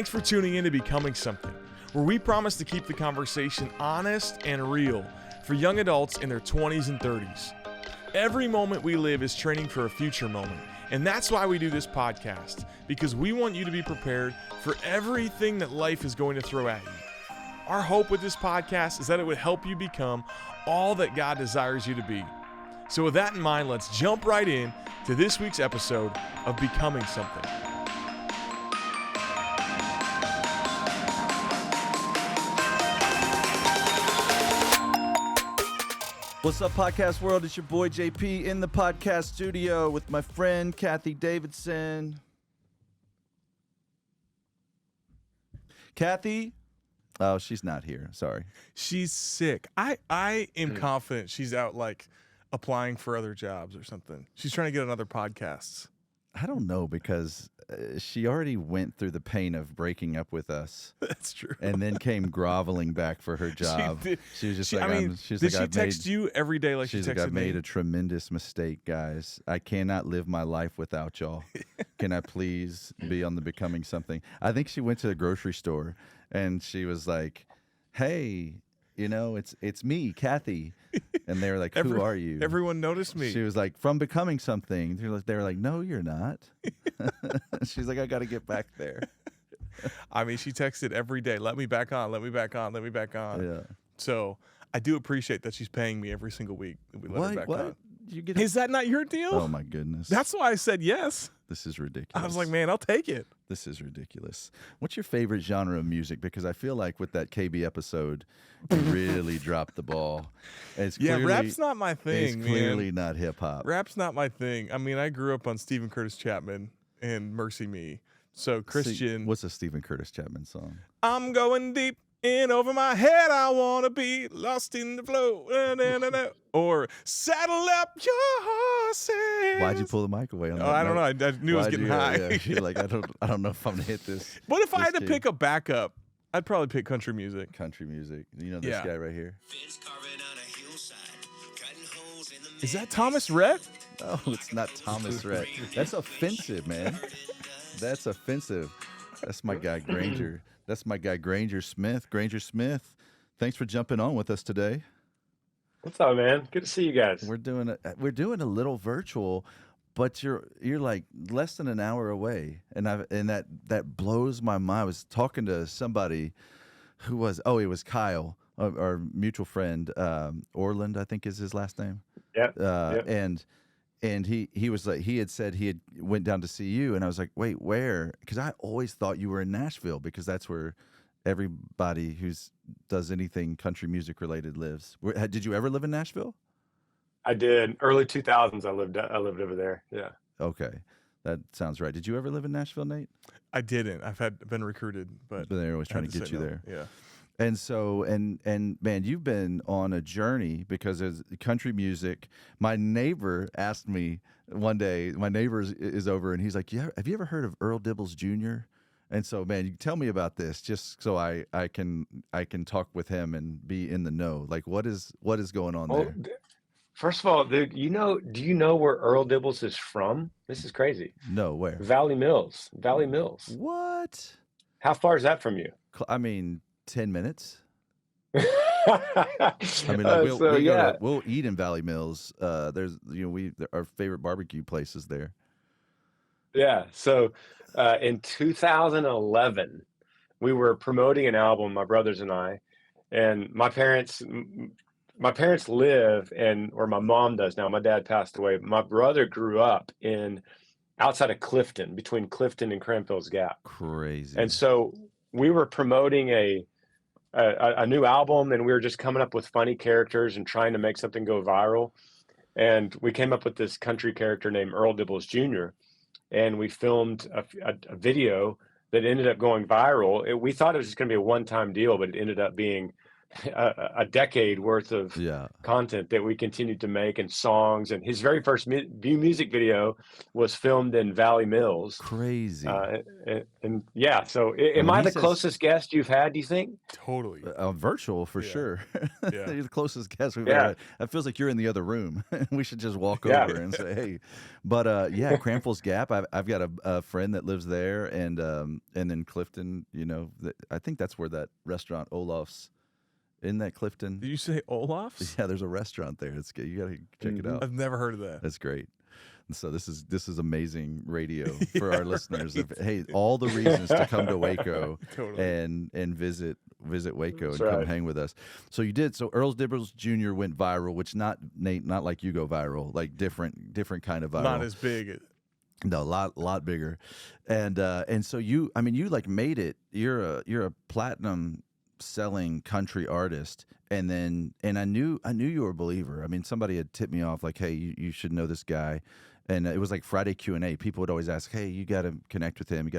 Thanks for tuning in to Becoming Something, where we promise to keep the conversation honest and real for young adults in their 20s and 30s. Every moment we live is training for a future moment, and that's why we do this podcast, because we want you to be prepared for everything that life is going to throw at you. Our hope with this podcast is that it would help you become all that God desires you to be. So with that in mind, let's jump right in to this week's episode of Becoming Something. What's up, podcast world? It's your boy JP in the podcast studio with my friend Kathy Davidson. Kathy? Oh, she's not here. Sorry. She's sick. I am confident she's out like applying for other jobs or something. She's trying to get on other podcasts. I don't know, because she already went through the pain of breaking up with us. That's true. And then came groveling back for her job. She was just did she text you every day like she texted me? I've made a tremendous mistake, guys. I cannot live my life without y'all. Can I please be on the Becoming Something? I think she went to the grocery store and she was like, hey, you know, it's me, Kathy. And they were like, who are you? Everyone noticed me. She was like, from Becoming Something. They were like, no, you're not. She's like, I got to get back there. I mean, she texted every day, let me back on, let me back on, let me back on. Yeah. So I do appreciate that she's paying me every single week that we let her back on. Is that not your deal? Oh, my goodness. That's why I said yes. This is ridiculous. I was like, man, I'll take it. This is ridiculous. What's your favorite genre of music? Because I feel like with that KB episode, you really dropped the ball. Rap's not my thing, It's clearly not hip-hop. Rap's not my thing. I mean, I grew up on Stephen Curtis Chapman and Mercy Me. So Christian. What's a Stephen Curtis Chapman song? I'm going deep in over my head. I want to be lost in the flow. Or saddle up your horses. Why'd you pull the mic away on that? I don't know. I knew I was getting high. Yeah, you're like, I don't know if I'm going to hit this. What if I had to pick a backup? I'd probably pick country music. Country music. You know this guy right here? Is that Thomas Rhett? Oh, it's not Thomas Rhett. That's offensive, man. That's offensive. That's my guy, Granger. That's my guy, Granger Smith. Granger Smith, thanks for jumping on with us today. What's up, man? Good to see you guys. We're doing a little virtual, but you're like less than an hour away, and that blows my mind. I was talking to somebody who was it was Kyle, our mutual friend, Orland, I think is his last name. Yeah. And he was like, he had said he had went down to see you, and I was like, wait, where? Because I always thought you were in Nashville, because that's where everybody who does anything country music related lives. Did you ever live in Nashville? I did. Early 2000s, I lived over there. Yeah. Okay, that sounds right. Did you ever live in Nashville, Nate? I didn't. I've been recruited, but they're always trying to get you there. Yeah. And so, and man, you've been on a journey because of country music. My neighbor asked me one day, my neighbor is over, and he's like, yeah, have you ever heard of Earl Dibbles Jr.? And so, man, you tell me about this, just so I can talk with him and be in the know. Like, what is going on there? First of all, dude, do you know where Earl Dibbles is from? This is crazy. No, where? Valley Mills. What? How far is that from you? I mean, 10 minutes. I mean, like, we'll eat in Valley Mills. There's, our favorite barbecue place is there. Yeah. So, in 2011, we were promoting an album, my brothers and I, and my parents live or my mom does now. My dad passed away. My brother grew up outside of Clifton, between Clifton and Cranfield's Gap. Crazy. And so we were promoting a new album, and we were just coming up with funny characters and trying to make something go viral. And we came up with this country character named Earl Dibbles Jr. And we filmed a video that ended up going viral. We thought it was just going to be a one-time deal, but it ended up being a decade worth of Yeah. content that we continued to make, and songs. And his very first music video was filmed in Valley Mills. Crazy. And yeah, so And am when I he the says closest guest you've had, do you think? Totally. virtual for Yeah. sure. Yeah. You're the closest guest we've Yeah. ever had. It feels like you're in the other room. We should just walk Yeah. over and say, hey. But yeah, Cranfell's Gap. I've got a friend that lives there, and then Clifton. You know, I think that's where that restaurant Olaf's. In that Clifton. Did you say Olaf's? Yeah, there's a restaurant there. It's good. You gotta check it out. I've never heard of that. That's great. And so this is amazing radio for our listeners. Hey, all the reasons to come to Waco Totally. and visit Waco That's and come right. hang with us. So you did. So Earl Dibbles Jr. went viral, which not Nate, not like you go viral, like different kind of viral. Not as big. No, a lot bigger. And so you like made it. You're a platinum selling country artist, and I knew you were a believer. I mean, somebody had tipped me off like, hey, you should know this guy, and it was like Friday Q&A. People would always ask, hey, you got to connect with him,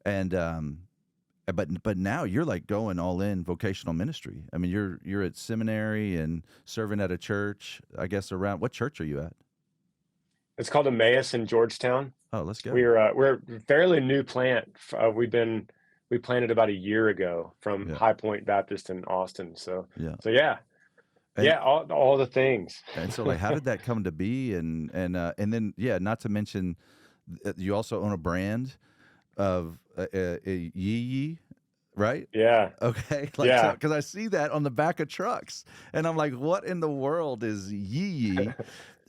and but now you're like going all in vocational ministry. I mean, you're at seminary and serving at a church, I guess. Around what church are you at? It's called Emmaus in Georgetown. Oh, let's go. We're a fairly new plant. We planted about a year ago from Yeah. High Point Baptist in Austin. So Yeah. And, all the things. And so, like, how did that come to be? And then, yeah, not to mention, you also own a brand of a Yee Yee, right? Yeah. Okay. Yeah. Because I see that on the back of trucks, and I'm like, what in the world is Yee Yee?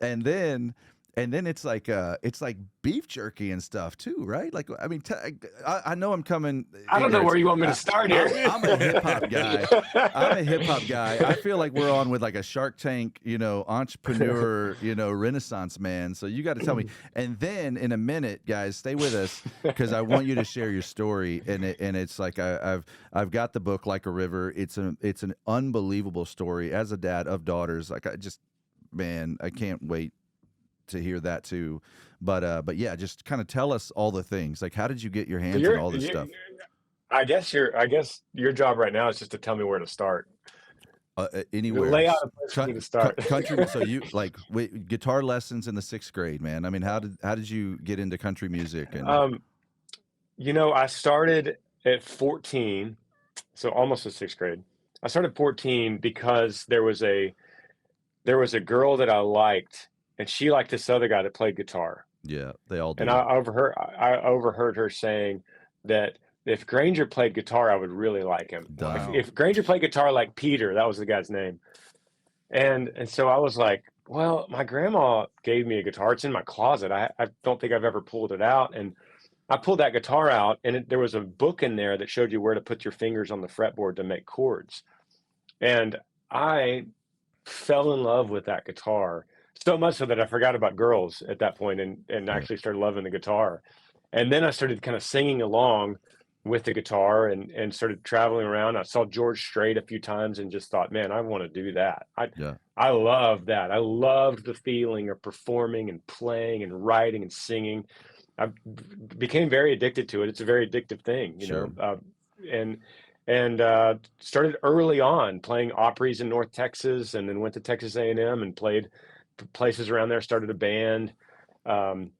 And then it's like beef jerky and stuff too, right? Like, I mean, I know I'm coming. I don't know where you want me to start here. I'm a hip hop guy. I feel like we're on with like a Shark Tank, entrepreneur, Renaissance man. So you got to tell me. And then in a minute, guys, stay with us because I want you to share your story. And it's like I've got the book Like a River. It's an unbelievable story as a dad of daughters. Like I can't wait to hear that too. But yeah, just kind of tell us all the things. Like, how did you get your hands on all this stuff? I guess your job right now is just to tell me where to start. Anywhere. Lay out a place for me to start. Country. So you guitar lessons in the 6th grade, man. I mean, how did you get into country music? And I started at 14, so almost the 6th grade. I started at 14 because there was a girl that I liked, and she liked this other guy that played guitar. Yeah, they all do. And I overheard her saying that if Granger played guitar, I would really like him. Wow. If Granger played guitar like Peter, that was the guy's name. And so I was like, well, my grandma gave me a guitar. It's in my closet. I don't think I've ever pulled it out. And I pulled that guitar out, and there was a book in there that showed you where to put your fingers on the fretboard to make chords. And I fell in love with that guitar. So much so that I forgot about girls at that point and actually started loving the guitar. And then I started kind of singing along with the guitar and started traveling around. I saw George Strait a few times and just thought, man, I want to do that. I love that. I loved the feeling of performing and playing and writing and singing. I became very addicted to it. It's a very addictive thing, and started early on playing Opry's in North Texas, and then went to Texas A&M and played places around there, started a band,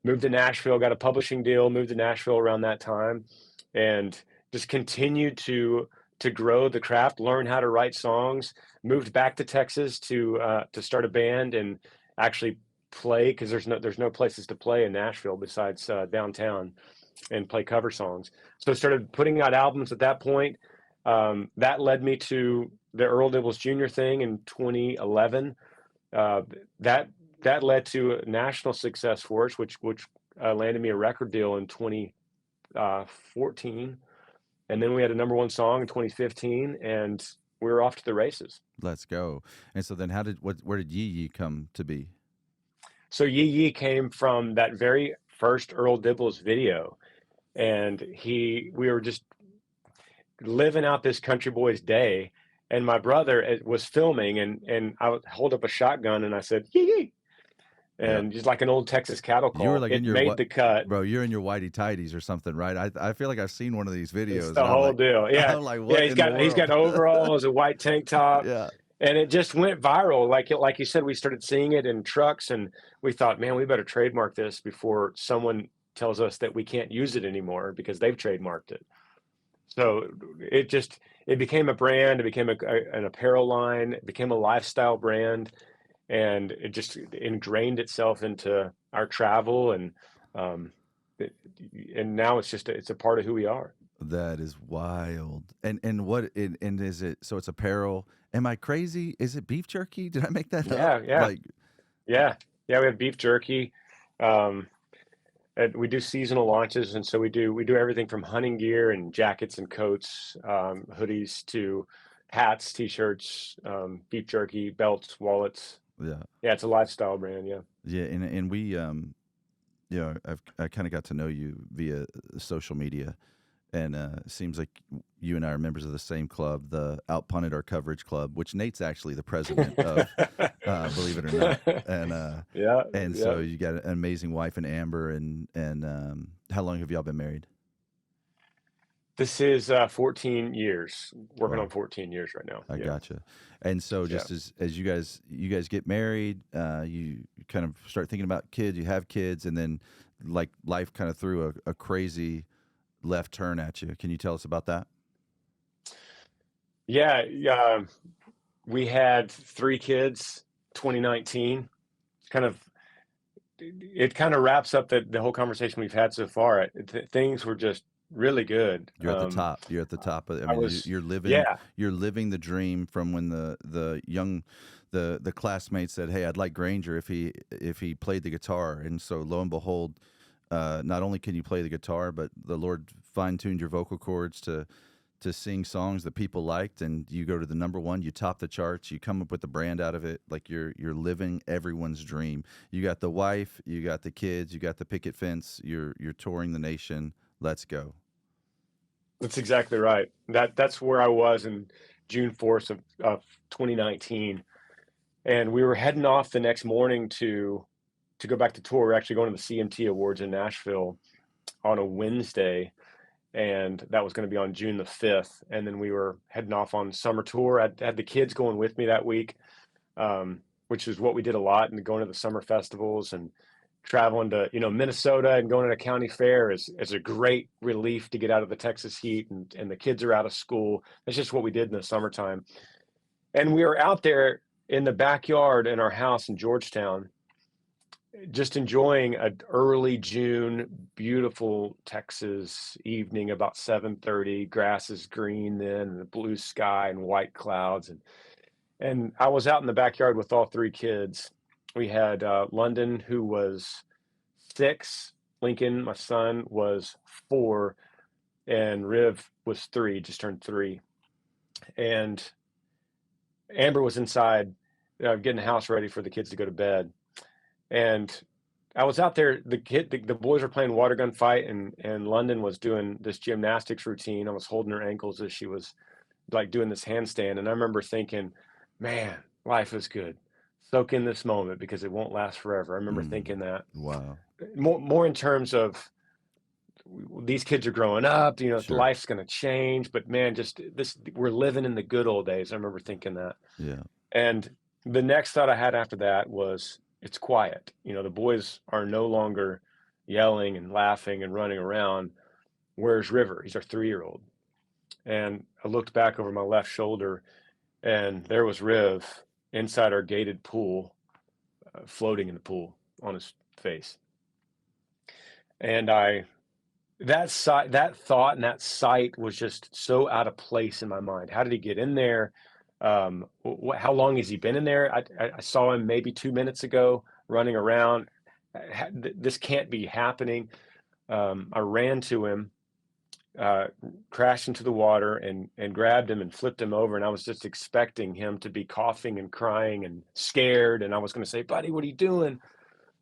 moved to Nashville, got a publishing deal, moved to Nashville around that time, and just continued to grow the craft, learn how to write songs, moved back to Texas to start a band and actually play, because there's no places to play in Nashville besides downtown, and play cover songs. So started putting out albums at that point. That led me to the Earl Dibbles Jr. thing in 2011. That led to a national success for us, which landed me a record deal in 2014, and then we had a #1 song in 2015, and we were off to the races. Let's go. And so then, where did Yee Yee come to be? So Yee Yee came from that very first Earl Dibbles video, and we were just living out this country boy's day. And my brother was filming, and I would hold up a shotgun, and I said, Yee Yee. Yeah. and just like an old Texas cattle You were call, like in it your made the cut. bro. You're in your whitey tighties or something, right? I feel like I've seen one of these It's videos, the and whole deal. Yeah. I'm like, Yeah. what in the He's got world? overalls, a white tank top, Yeah. and it just went viral. Like you said, we started seeing it in trucks, and we thought, man, we better trademark this before someone tells us that we can't use it anymore because they've trademarked it. So it became a brand. It became an apparel line. It became a lifestyle brand, and it just ingrained itself into our travel, and um, it, and now it's a part of who we are. That is wild. And is it, so it's apparel? Am I crazy? Is it beef jerky? Did I make that up? Yeah, yeah, Like, yeah, yeah. We have beef jerky. Um, and we do seasonal launches, and so we do everything from hunting gear and jackets and coats, hoodies to hats, t-shirts, beef jerky, belts, wallets. yeah, Yeah, it's a lifestyle brand. Yeah. yeah. And we, I kind of got to know you via social media, and it seems like you and I are members of the same club, the Outpunted Our Coverage Club, which Nate's actually the president of, believe it or not. Yeah, And yeah. so you got an amazing wife in Amber, and how long have y'all been married? This is 14 years. Working Wow. on 14 years right now. I Yeah. gotcha. And so Yeah. just as you guys get married, you kind of start thinking about kids, you have kids, and then like life kind of threw a crazy left turn at you. Can you tell us about that? Yeah. Yeah. We had 3 kids, 2019. Kind of, it kind of wraps up the whole conversation we've had so far. Things were just really good. You're at the top. You're at the top of, I I mean, was, you're living yeah, you're living the dream from when the young the classmates said, "Hey, I'd like Granger if he played the guitar." And so lo and behold, not only can you play the guitar, but the Lord fine-tuned your vocal cords to sing songs that people liked, and you go to the number one, you top the charts, you come up with the brand out of it. Like you're living everyone's dream. You got the wife, you got the kids, you got the picket fence, you're touring the nation. Let's go. that's exactly right. That's where I was in June 4th of 2019. And we were heading off the next morning to go back to tour. We're actually going to the CMT Awards in Nashville on a Wednesday, and that was going to be on June the 5th. And then we were heading off on summer tour. I had the kids going with me that week, which is what we did a lot, and going to the summer festivals and traveling to Minnesota and going to a county fair is a great relief to get out of the Texas heat, and the kids are out of school. That's just what we did in the summertime. And we were out there in the backyard in our house in Georgetown, just enjoying an early June, beautiful Texas evening, about 7:30. Grass is green then, and the blue sky and white clouds. And I was out in the backyard with all 3 kids. We had London, who was 6. Lincoln, my son, was 4, and Riv was 3, just turned 3. And Amber was inside, getting the house ready for the kids to go to bed. And I was out there. The boys were playing water gun fight, and London was doing this gymnastics routine. I was holding her ankles as she was like doing this handstand, and I remember thinking, "Man, life is good. Soak in this moment because it won't last forever." I remember thinking that Wow. more in terms of these kids are growing up. Sure. Life's going to change, but man, just this we're living in the good old days. I remember thinking that. Yeah. And the next thought I had after that was, it's quiet. The boys are no longer yelling and laughing and running around. Where's River? He's our 3-year-old. And I looked back over my left shoulder, and there was Riv inside our gated pool, floating in the pool on his face. And that thought and that sight was just so out of place in my mind. How did he get in there? How long has he been in there? I saw him maybe 2 minutes ago running around. This can't be happening. I ran to him, crashed into the water, and grabbed him and flipped him over. And I was just expecting him to be coughing and crying and scared. And I was going to say, "Buddy, what are you doing?"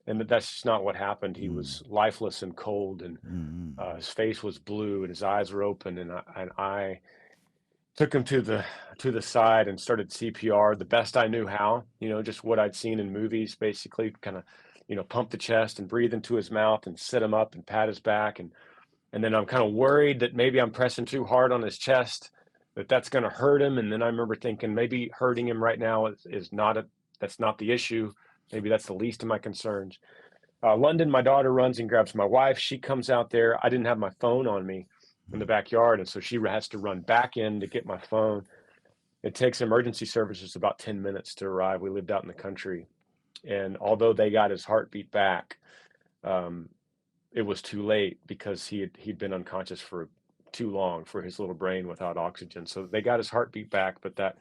And that's just not what happened. He was lifeless and cold, and his face was blue, and his eyes were open. And I took him to the side and started CPR the best I knew how, just what I'd seen in movies, basically kind of pump the chest and breathe into his mouth and sit him up and pat his back. And then I'm kind of worried that maybe I'm pressing too hard on his chest, that's going to hurt him. And then I remember thinking maybe hurting him right now that's not the issue. Maybe that's the least of my concerns. London, my daughter, runs and grabs my wife. She comes out there. I didn't have my phone on me in the backyard, and so she has to run back in to get my phone. It takes emergency services about 10 minutes to arrive. We lived out in the country, and although they got his heartbeat back, it was too late because he'd been unconscious for too long for his little brain without oxygen. So they got his heartbeat back, but that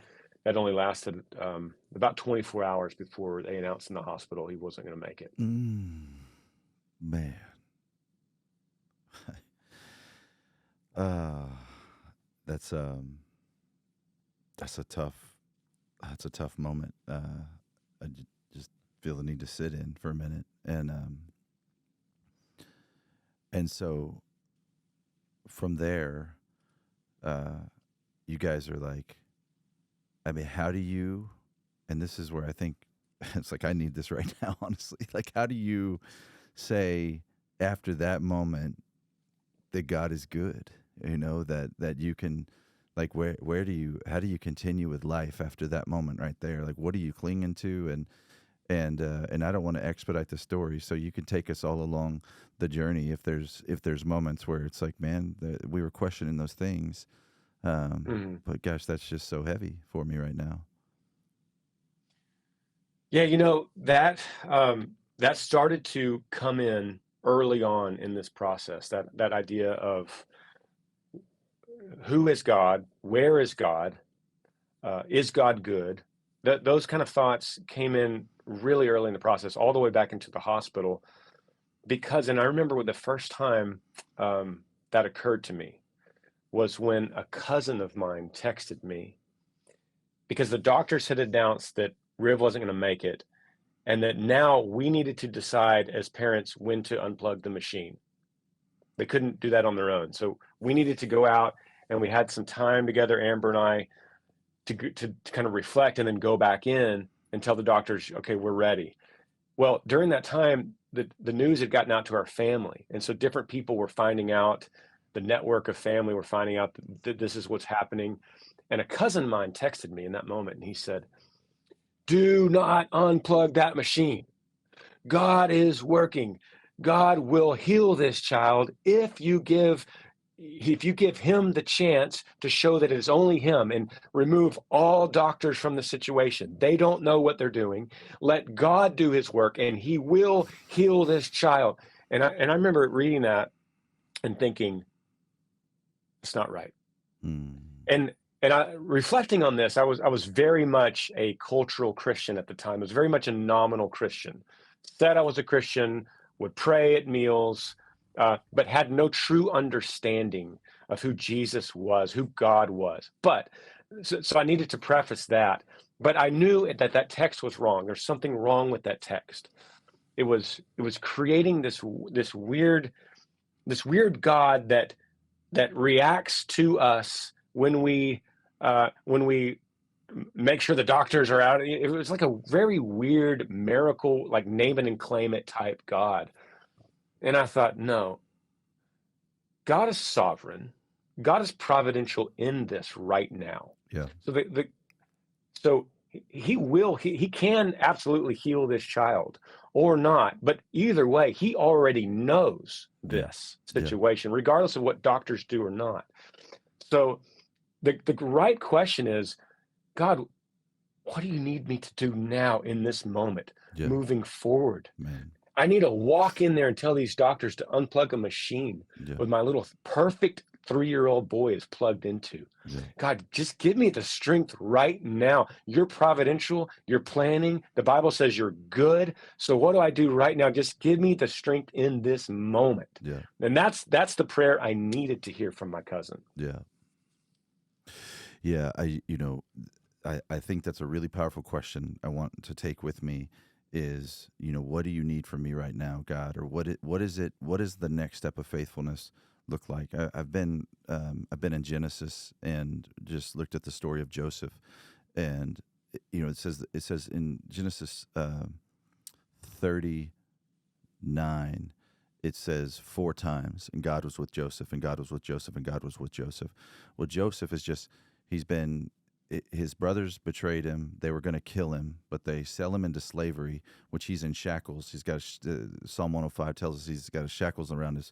only lasted about 24 hours before they announced in the hospital he wasn't going to make it. Man. That's a tough moment. I just feel the need to sit in for a minute, and so from there, you guys are like, I mean, how do you? And this is where I think it's like I need this right now, honestly. Like, how do you say after that moment that God is good? That you can, like, how do you continue with life after that moment right there? Like, what are you clinging to? And I don't want to expedite the story, so you can take us all along the journey if there's moments where it's like, man, we were questioning those things. But gosh, that's just so heavy for me right now. Yeah, that started to come in early on in this process, that idea of who is God, where is God, is God good? Those kind of thoughts came in really early in the process, all the way back into the hospital, and I remember the first time that occurred to me was when a cousin of mine texted me, because the doctors had announced that Riv wasn't going to make it, and that now we needed to decide as parents when to unplug the machine. They couldn't do that on their own. So we needed to go out, and we had some time together, Amber and I, to kind of reflect and then go back in and tell the doctors, okay, we're ready. Well, during that time, the news had gotten out to our family. And so different people were finding out, the network of family were finding out that this is what's happening. And a cousin of mine texted me in that moment, and he said, do not unplug that machine. God is working. God will heal this child if you give him the chance to show that it is only him, and remove all doctors from the situation. They don't know what they're doing. Let God do his work, and he will heal this child. And I remember reading that and thinking, it's not right. And reflecting on this, I was very much a cultural Christian at the time. I was very much a nominal Christian. Said I was a Christian, would pray at meals, but had no true understanding of who Jesus was, who God was. But so I needed to preface that. But I knew that text was wrong. There's something wrong with that text. It was creating this weird God that reacts to us when we make sure the doctors are out. It was like a very weird miracle, like name it and claim it type God. And I thought, no, God is sovereign. God is providential in this right now. Yeah. So he can absolutely heal this child or not. But either way, he already knows this situation, regardless of what doctors do or not. So the right question is, God, what do you need me to do now in this moment, moving forward? Man. I need to walk in there and tell these doctors to unplug a machine with my little perfect 3-year-old boy is plugged into. God, just give me the strength right now. You're providential, you're planning. The Bible says you're good. So what do I do right now? Just give me the strength in this moment. And that's the prayer I needed to hear from my cousin. Yeah, I think that's a really powerful question I want to take with me is, what do you need from me right now, God? Or what is the next step of faithfulness look like? I've been in Genesis and just looked at the story of Joseph, and it says in Genesis 30 9, it says 4 times, and God was with Joseph, and God was with Joseph, and God was with Joseph. Well, Joseph is just, his brothers betrayed him. They were going to kill him, but they sell him into slavery, which he's in shackles. He's got, Psalm 105 tells us he's got shackles around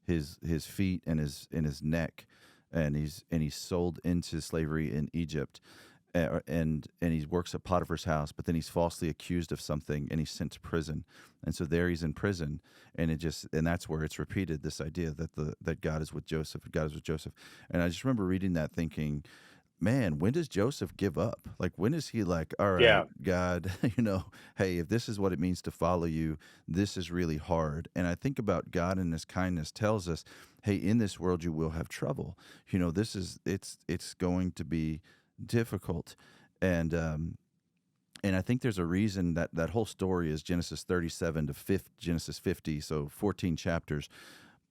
his feet and his neck, and he's sold into slavery in Egypt. And he works at Potiphar's house, but then he's falsely accused of something, and he's sent to prison. And so there he's in prison, and that's where it's repeated, this idea that God is with Joseph, God is with Joseph. And I just remember reading that, thinking, man, when does Joseph give up? Like, when is he like, all right, Yeah. God, hey, if this is what it means to follow you, this is really hard. And I think about God in His kindness tells us, hey, in this world you will have trouble. It's going to be difficult, and I think there's a reason that whole story is Genesis 37 to Genesis 50, so 14 chapters,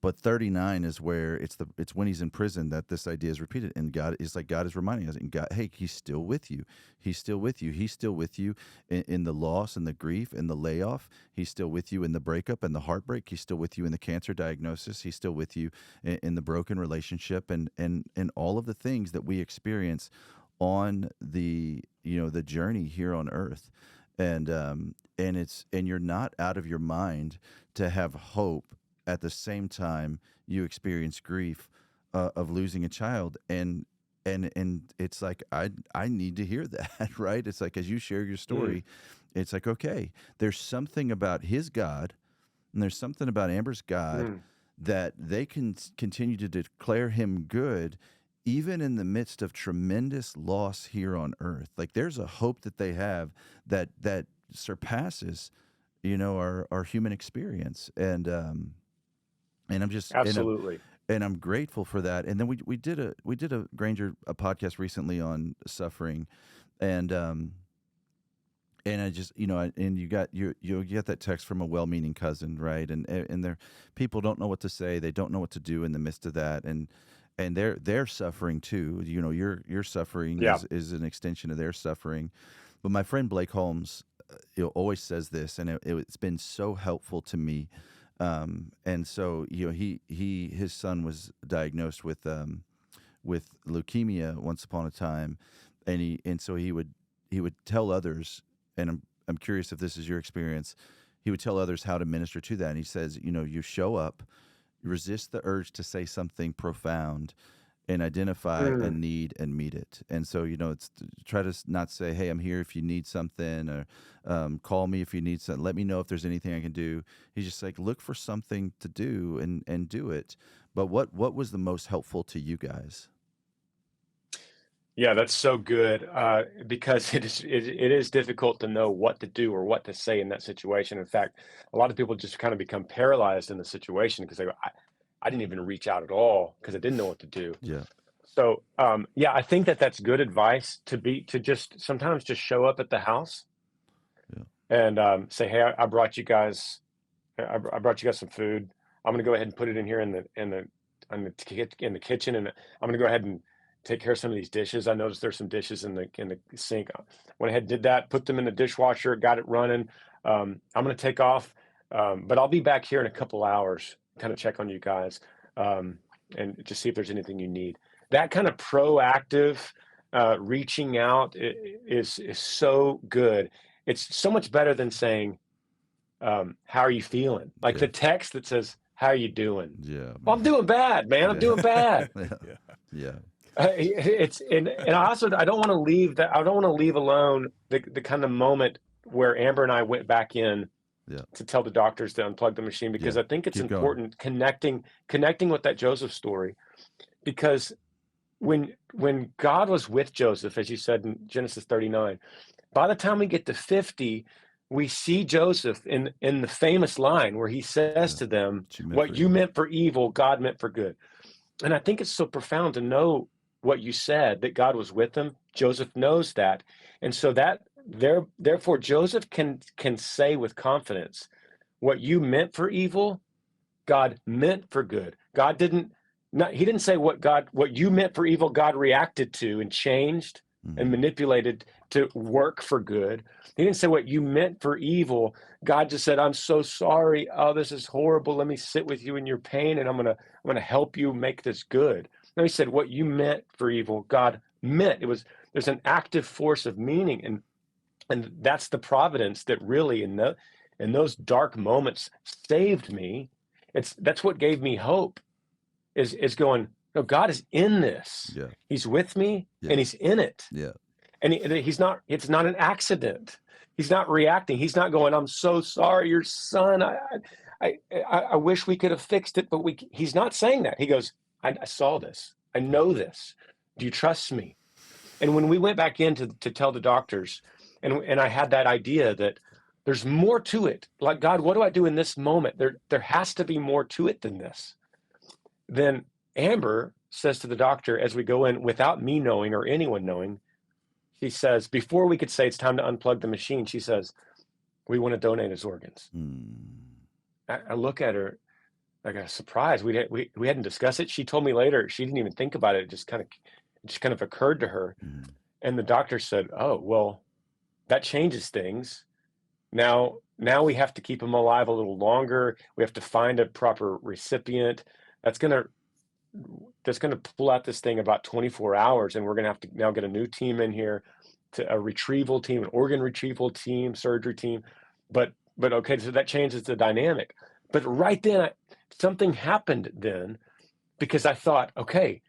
but 39 is where it's when he's in prison that this idea is repeated, and God is reminding us, and God, hey, He's still with you. He's still with you. He's still with you in the loss and the grief and the layoff. He's still with you in the breakup and the heartbreak. He's still with you in the cancer diagnosis. He's still with you in the broken relationship and all of the things that we experience on the journey here on earth. And you're not out of your mind to have hope at the same time you experience grief of losing a child, and it's like I need to hear that. Right? It's like, as you share your story, it's like, okay, there's something about His God and there's something about Amber's God that they can continue to declare Him good even in the midst of tremendous loss here on earth. Like, there's a hope that they have that surpasses, our human experience. And I'm just Absolutely. and I'm grateful for that. And then we did a Granger podcast recently on suffering, and I just, and you get that text from a well-meaning cousin, right? And their people don't know what to say. They don't know what to do in the midst of that. And they're suffering too. Your suffering is an extension of their suffering. But my friend Blake Holmes, always says this, and it's been so helpful to me. And so his son was diagnosed with leukemia once upon a time, and so he would tell others, and I'm curious if this is your experience. He would tell others how to minister to that, and he says, you show up. Resist the urge to say something profound and identify a need and meet it. And so, it's try to not say, hey, I'm here if you need something, or call me if you need something. Let me know if there's anything I can do. He's just like, look for something to do and do it. But what was the most helpful to you guys? Yeah, that's so good, because it is difficult to know what to do or what to say in that situation. In fact, a lot of people just kind of become paralyzed in the situation because they go, I didn't even reach out at all because I didn't know what to do. Yeah. So, I think that's good advice to just sometimes just show up at the house and say, hey, I brought you guys some food. I'm going to go ahead and put it in here in the kitchen, and I'm going to go ahead and take care of some of these dishes. I noticed there's some dishes in the sink. Went ahead and did that, put them in the dishwasher, got it running. I'm going to take off, but I'll be back here in a couple hours, kind of check on you guys, and just see if there's anything you need. That kind of proactive reaching out is so good. It's so much better than saying, how are you feeling? Like the text that says, how are you doing? Yeah. Well, I'm doing bad, man. I'm doing bad. Yeah. And I don't want to leave that. I don't want to leave alone the kind of moment where Amber and I went back in to tell the doctors to unplug the machine, because I think it's important connecting with that Joseph story, because when God was with Joseph, as you said in Genesis 39, by the time we get to 50, we see Joseph in the famous line where he says to them, what you meant for evil, God meant for good. And I think it's so profound to know what you said, that God was with him. Joseph knows that. And so therefore Joseph can say with confidence, what you meant for evil, God meant for good. He didn't say what you meant for evil, God reacted to and changed. and manipulated to work for good. He didn't say what you meant for evil. God just said, I'm so sorry. Oh, this is horrible. Let me sit with you in your pain, and I'm gonna help you make this good. No, he said what you meant for evil, God meant. There's an active force of meaning, and that's the providence that really in those dark moments saved me. That's what gave me hope, is going, no, God is in this. Yeah. He's with me, Yeah. and he's in it. Yeah. And he's not, it's not an accident. He's not reacting. He's not going, I'm so sorry, your son. I wish we could have fixed it, but he's not saying that. He goes, I saw this. I know this. Do you trust me? And when we went back in to tell the doctors, and I had that idea that there's more to it. Like, God, what do I do in this moment? There has to be more to it than this. Then Amber says to the doctor, as we go in, without me knowing or anyone knowing, she says, before we could say it's time to unplug the machine, she says, we want to donate his organs. I look at her like a surprise. We hadn't discussed it. She told me later she didn't even think about it. It just kind of occurred to her. And the doctor said, oh, well, that changes things. Now we have to keep him alive a little longer. We have to find a proper recipient. That's gonna pull out this thing about 24 hours, and we're gonna have to now get a new team in here, to a retrieval team, an organ retrieval team, surgery team. But okay, so that changes the dynamic. But right then, something happened then, because I thought, okay,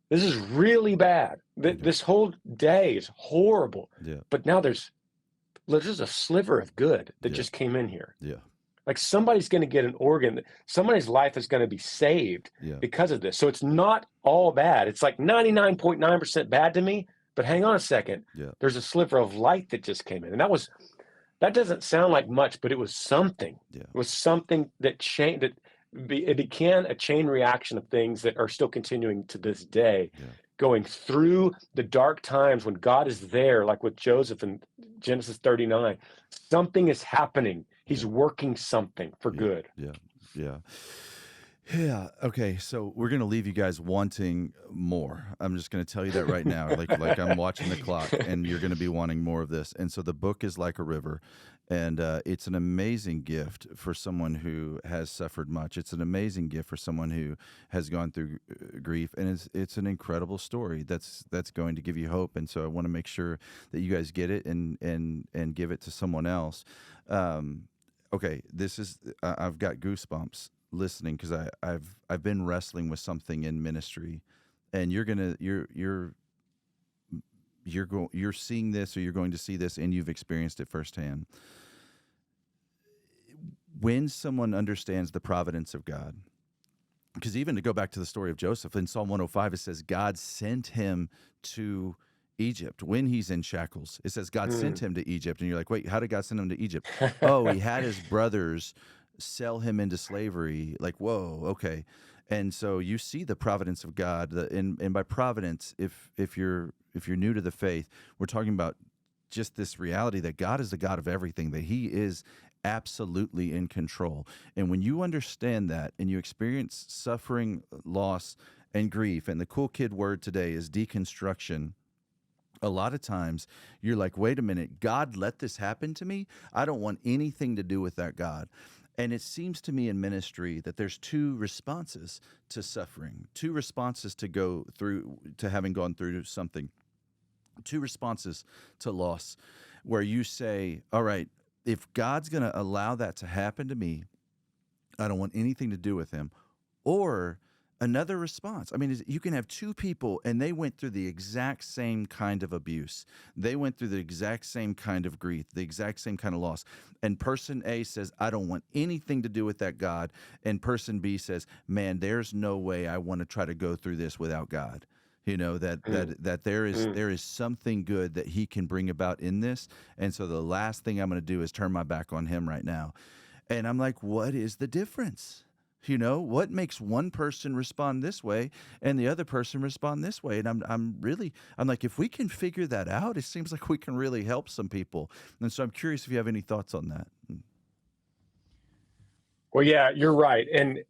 this is really bad. This whole day is horrible. Yeah. But now there's a sliver of good that just came in here. Yeah. Like, somebody's going to get an organ. Somebody's life is going to be saved because of this. So it's not all bad. It's like 99.9% bad to me. But hang on a second. Yeah. There's a sliver of light that just came in. And that doesn't sound like much, but it was something. Yeah. It was something that changed. It began a chain reaction of things that are still continuing to this day. Yeah. Going through the dark times when God is there, like with Joseph in Genesis 39, something is happening. He's working something for good. Yeah. Okay. So we're going to leave you guys wanting more. I'm just going to tell you that right now. Like I'm watching the clock, and you're going to be wanting more of this. And so the book is like a river, and it's an amazing gift for someone who has suffered much. It's an amazing gift for someone who has gone through grief, and it's an incredible story that's going to give you hope. And so I want to make sure that you guys get it and give it to someone else. Okay, I've got goosebumps listening, because I've been wrestling with something in ministry, and you're seeing this, or you're going to see this, and you've experienced it firsthand. When someone understands the providence of God, because even to go back to the story of Joseph in Psalm 105, it says God sent him to Egypt when he's in shackles. It says God sent him to Egypt, and you're like, wait, how did God send him to Egypt? Oh, he had his brothers sell him into slavery. Like, whoa, okay. And so you see the providence of God, and by providence, if you're new to the faith, we're talking about just this reality that God is the God of everything, that He is absolutely in control. And when you understand that, and you experience suffering, loss, and grief, and the cool kid word today is deconstruction. A lot of times you're like, wait a minute, God let this happen to me? I don't want anything to do with that God. And it seems to me in ministry that there's two responses to suffering, two responses to having gone through something, two responses to loss, where you say, all right, if God's going to allow that to happen to me, I don't want anything to do with Him. Or another response. I mean, you can have two people, and they went through the exact same kind of abuse. They went through the exact same kind of grief, the exact same kind of loss. And person A says, I don't want anything to do with that God. And person B says, man, there's no way I want to try to go through this without God. You know, that there is something good that He can bring about in this. And so the last thing I'm going to do is turn my back on Him right now. And I'm like, what is the difference? You know, what makes one person respond this way and the other person respond this way? And I'm like, if we can figure that out, it seems like we can really help some people. And so I'm curious if you have any thoughts on that. Well, yeah, you're right. And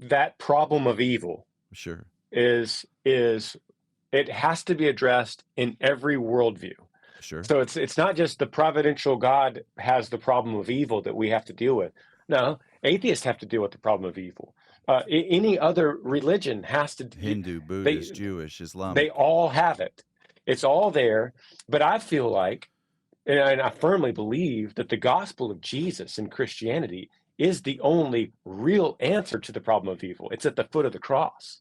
that problem of evil Sure. is it has to be addressed in every worldview. Sure. So it's not just the providential God has the problem of evil that we have to deal with. No, atheists have to deal with the problem of evil. Any other religion has to. Hindu, They Buddhist, Jewish, they Islamic. all have it. It's all there. But I feel like, and I firmly believe that the gospel of Jesus and Christianity is the only real answer to the problem of evil. It's at the foot of the cross,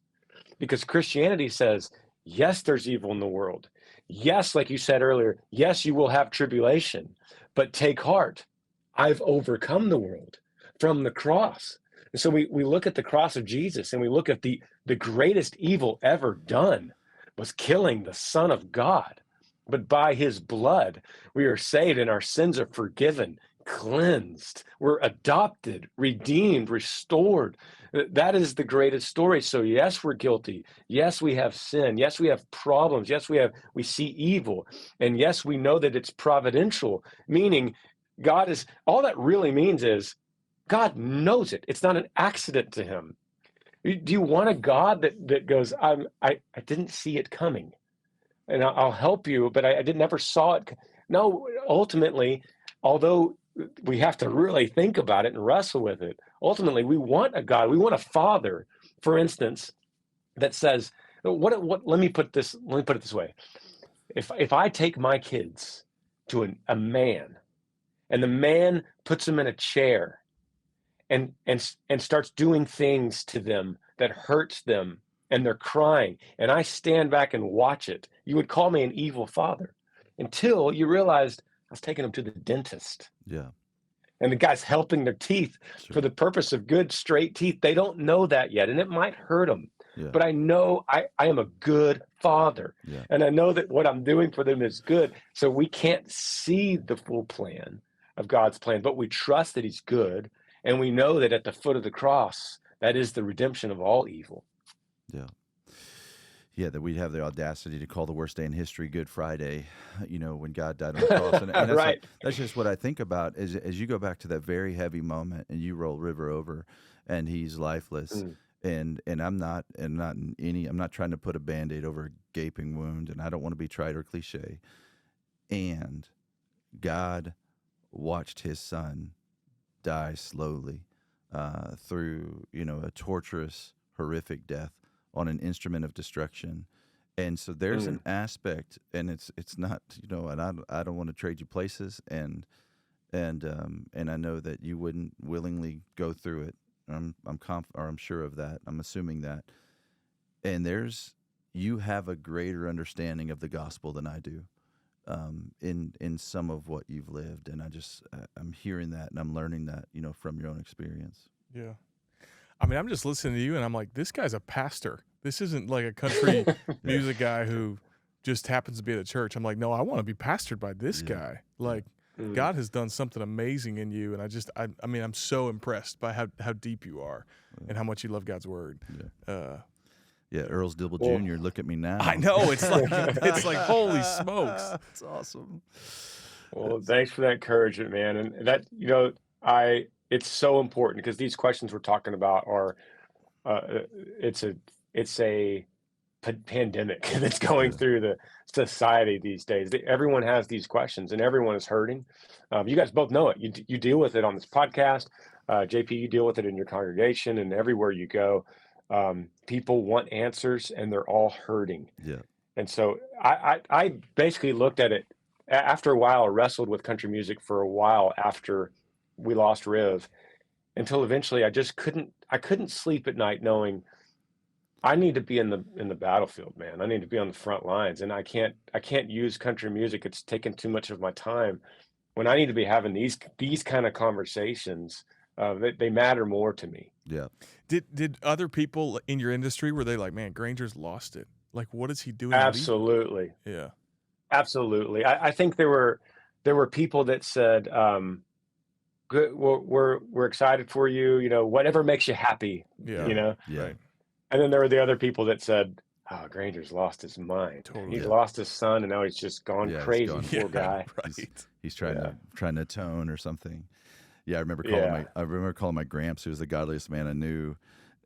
because Christianity says, yes, there's evil in the world. Yes, like you said earlier, yes, you will have tribulation, but take heart. I've overcome the world from the cross. And so we look at the cross of Jesus, and we look at the greatest evil ever done was killing the Son of God. But by his blood, we are saved, and our sins are forgiven, cleansed. We're adopted, redeemed, restored. That is the greatest story. So yes, we're guilty. Yes, we have sin. Yes, we have problems. Yes, we see evil. And yes, we know that it's providential, meaning God is, all that really means is God knows it. It's not an accident to him. Do you want a God that goes, I didn't see it coming, and I'll help you, but I never saw it. No, ultimately, although we have to really think about it and wrestle with it, ultimately we want a God, we want a father, for instance, that says, let me put it this way. If I take my kids to a man, and the man puts them in a chair and starts doing things to them that hurts them, and they're crying, and I stand back and watch it, you would call me an evil father, until you realized I was taking them to the dentist. Yeah. And the guy's helping their teeth for the purpose of good, straight teeth. They don't know that yet, and it might hurt them. Yeah. But I know I am a good father, Yeah. and I know that what I'm doing for them is good. So we can't see the full plan of God's plan, but we trust that he's good, and we know that at the foot of the cross, that is the redemption of all evil. Yeah. Yeah, that we'd have the audacity to call the worst day in history Good Friday, when God died on the cross. And that's, Right. That's just what I think about as you go back to that very heavy moment and you roll River over and he's lifeless. And I'm not trying to put a Band-Aid over a gaping wound, and I don't want to be trite or cliche. And God watched his son die slowly through, a torturous, horrific death on an instrument of destruction. And so there's an aspect, and it's not, and I don't want to trade you places, and I know that you wouldn't willingly go through it. I'm sure of that. I'm assuming that. And you have a greater understanding of the gospel than I do, in some of what you've lived, and I'm hearing that, and I'm learning that, from your own experience. Yeah. I mean, I'm just listening to you, and I'm like, this guy's a pastor. This isn't like a country music guy who just happens to be at a church. I'm like, no, I want to be pastored by this guy. Like, God has done something amazing in you, and I mean, I'm so impressed by how deep you are and how much you love God's word. Yeah, Earl's Dibble Jr., look at me now. I know, it's like holy smokes. It's awesome. Well, thanks for that encouragement, man. And that, it's so important, because these questions we're talking about are, it's a pandemic that's going through the society these days. Everyone has these questions, and everyone is hurting. You guys both know it. You deal with it on this podcast. JP, you deal with it in your congregation and everywhere you go. People want answers, and they're all hurting. Yeah. And so I basically looked at it after a while. I wrestled with country music for a while after we lost Riv, until eventually I couldn't sleep at night knowing I need to be in the battlefield, man. I need to be on the front lines, and I can't use country music. It's taken too much of my time, when I need to be having these kind of conversations. They matter more to me. Yeah. Did other people in your industry, were they like, man, Granger's lost it? Like, what is he doing? Absolutely. Yeah. Absolutely. I think there were people that said, good, we're excited for you, whatever makes you happy. Yeah. Right. And then there were the other people that said, oh, Granger's lost his mind. Totally. He's lost his son, and now he's just gone crazy. Poor guy. Right. He's trying to atone or something. Yeah, I remember calling my Gramps, who was the godliest man I knew,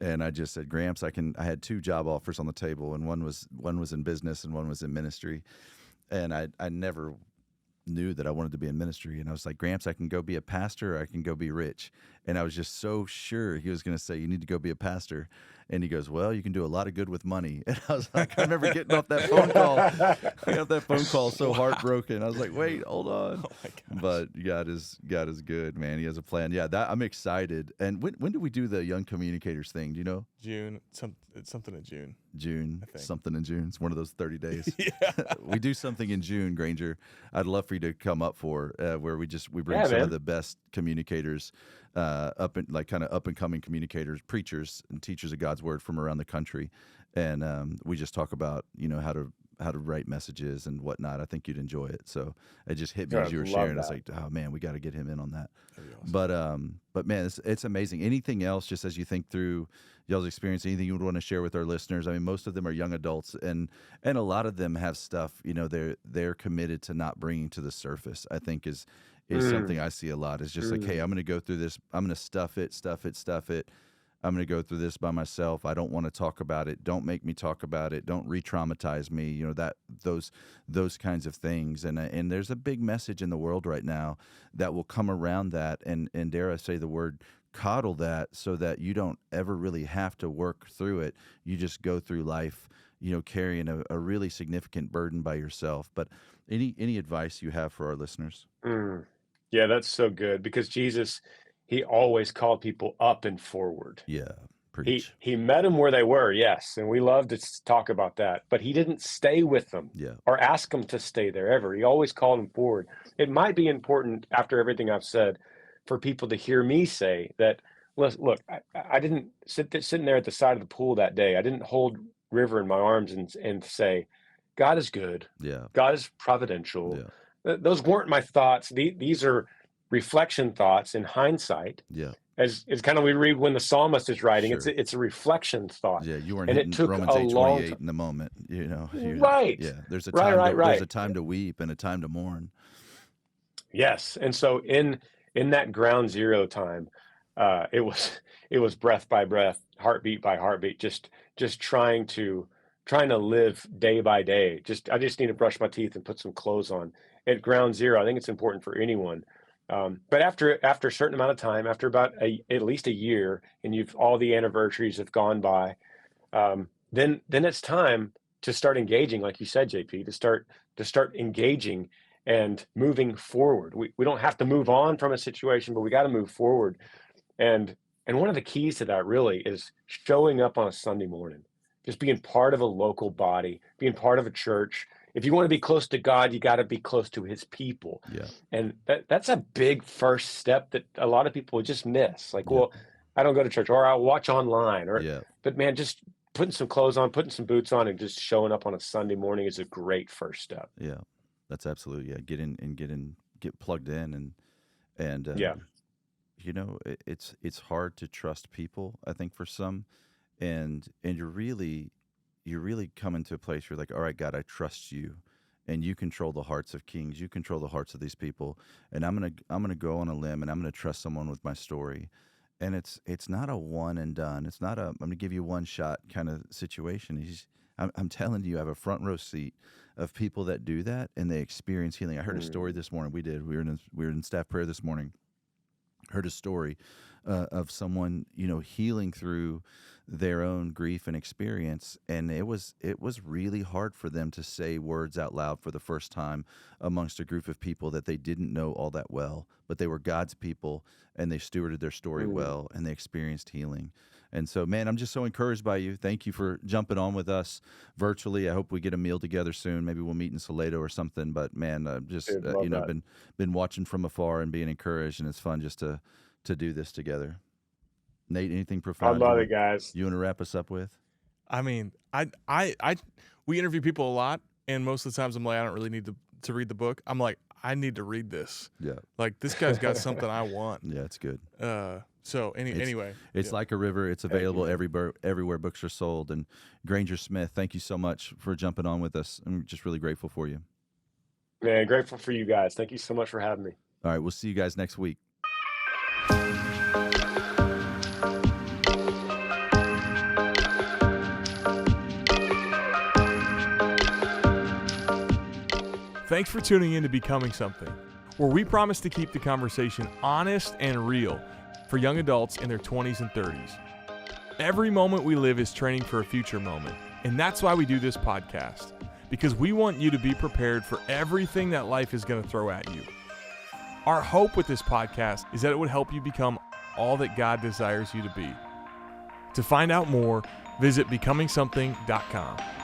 And I just said, Gramps, I had 2 job offers on the table, and one was in business and one was in ministry. And I never knew that I wanted to be in ministry. And I was like, Gramps, I can go be a pastor or I can go be rich. And I was just so sure he was going to say, you need to go be a pastor. And he goes, well, you can do a lot of good with money. And I was like, I remember getting off that phone call. I got that phone call so heartbroken. I was like, wait, hold on. Oh my gosh. But God is good, man. He has a plan. Yeah, I'm excited. And when do we do the Young Communicators thing? Do you know? June. It's something in June. June, I think. something in June. It's one of those 30 days. Yeah. We do something in June, Granger. I'd love for you to come up for where we bring some of the best communicators, up and coming communicators, preachers, and teachers of God's word from around the country, and we just talk about how to write messages and whatnot. I think you'd enjoy it. So it just hit me as you were sharing. I was like, oh man, we got to get him in on that. Awesome. But man, it's amazing. Anything else, just as you think through y'all's experience, anything you would want to share with our listeners? I mean, most of them are young adults, and a lot of them have stuff, they're committed to not bringing to the surface, I think is something I see a lot. It's just like, hey, I'm going to go through this. I'm going to stuff it. I'm going to go through this by myself. I don't want to talk about it. Don't make me talk about it. Don't re-traumatize me. Those kinds of things. And there's a big message in the world right now that will come around that, and dare I say the word, coddle that, so that you don't ever really have to work through it. You just go through life, carrying a really significant burden by yourself. But any advice you have for our listeners? Yeah, that's so good, because Jesus, he always called people up and forward. Yeah, preach. He met them where they were, yes, and we love to talk about that. But he didn't stay with them or ask them to stay there ever. He always called them forward. It might be important, after everything I've said, for people to hear me say that, look, I didn't sitting there at the side of the pool that day. I didn't hold River in my arms and say, God is good. Yeah. God is providential. Yeah. Those weren't my thoughts. These are reflection thoughts in hindsight. Yeah. As kind of we read when the psalmist is writing, Sure. it's a reflection thought. Yeah, you weren't and hitting it took Romans a 8:28 in the moment, Right. Yeah, there's a Right, time right, right. there's a time to weep and a time to mourn. Yes, and so in that ground zero time, it was breath by breath, heartbeat by heartbeat, just trying to live day by day. I just need to brush my teeth and put some clothes on. At ground zero, I think it's important for anyone. But after a certain amount of time, after about at least a year, and all the anniversaries have gone by, then it's time to start engaging, like you said, JP, to start engaging and moving forward. We don't have to move on from a situation, but we got to move forward. And one of the keys to that really is showing up on a Sunday morning, just being part of a local body, being part of a church. If you want to be close to God, you got to be close to his people. Yeah. And that's a big first step that a lot of people just miss. Like, well, I don't go to church, or I'll watch online, but man, just putting some clothes on, putting some boots on, and just showing up on a Sunday morning is a great first step. Yeah. That's absolutely, get plugged in and it's hard to trust people, I think, for some, and you're really coming to a place where you're like, all right, God, I trust you, and you control the hearts of kings, you control the hearts of these people, and I'm gonna go on a limb, and I'm gonna trust someone with my story. And it's not a one and done. It's not I'm gonna give you one shot kind of situation. I'm telling you, I have a front row seat of people that do that, and they experience healing. I heard a story this morning. We were in staff prayer this morning. Heard a story of someone healing through their own grief and experience, and it was really hard for them to say words out loud for the first time amongst a group of people that they didn't know all that well, but they were God's people, and they stewarded their story well, and they experienced healing. And so, man, I'm just so encouraged by you. Thank you for jumping on with us virtually. I hope we get a meal together soon. Maybe we'll meet in Salado or something. But man, I've been watching from afar and being encouraged, and it's fun just to do this together. Nate, anything profound? I love it, guys. You want to wrap us up with? I mean, we interview people a lot, and most of the times I'm like, I don't really need to read the book. I'm like, I need to read this. Yeah. Like, this guy's got something I want. Yeah, it's good. Anyway, it's like a river. It's available everywhere books are sold. And Granger Smith, thank you so much for jumping on with us. I'm just really grateful for you. Man, grateful for you guys. Thank you so much for having me. All right, we'll see you guys next week. Thanks for tuning in to Becoming Something, where we promise to keep the conversation honest and real for young adults in their 20s and 30s. Every moment we live is training for a future moment, and that's why we do this podcast, because we want you to be prepared for everything that life is going to throw at you. Our hope with this podcast is that it would help you become all that God desires you to be. To find out more, visit becomingsomething.com.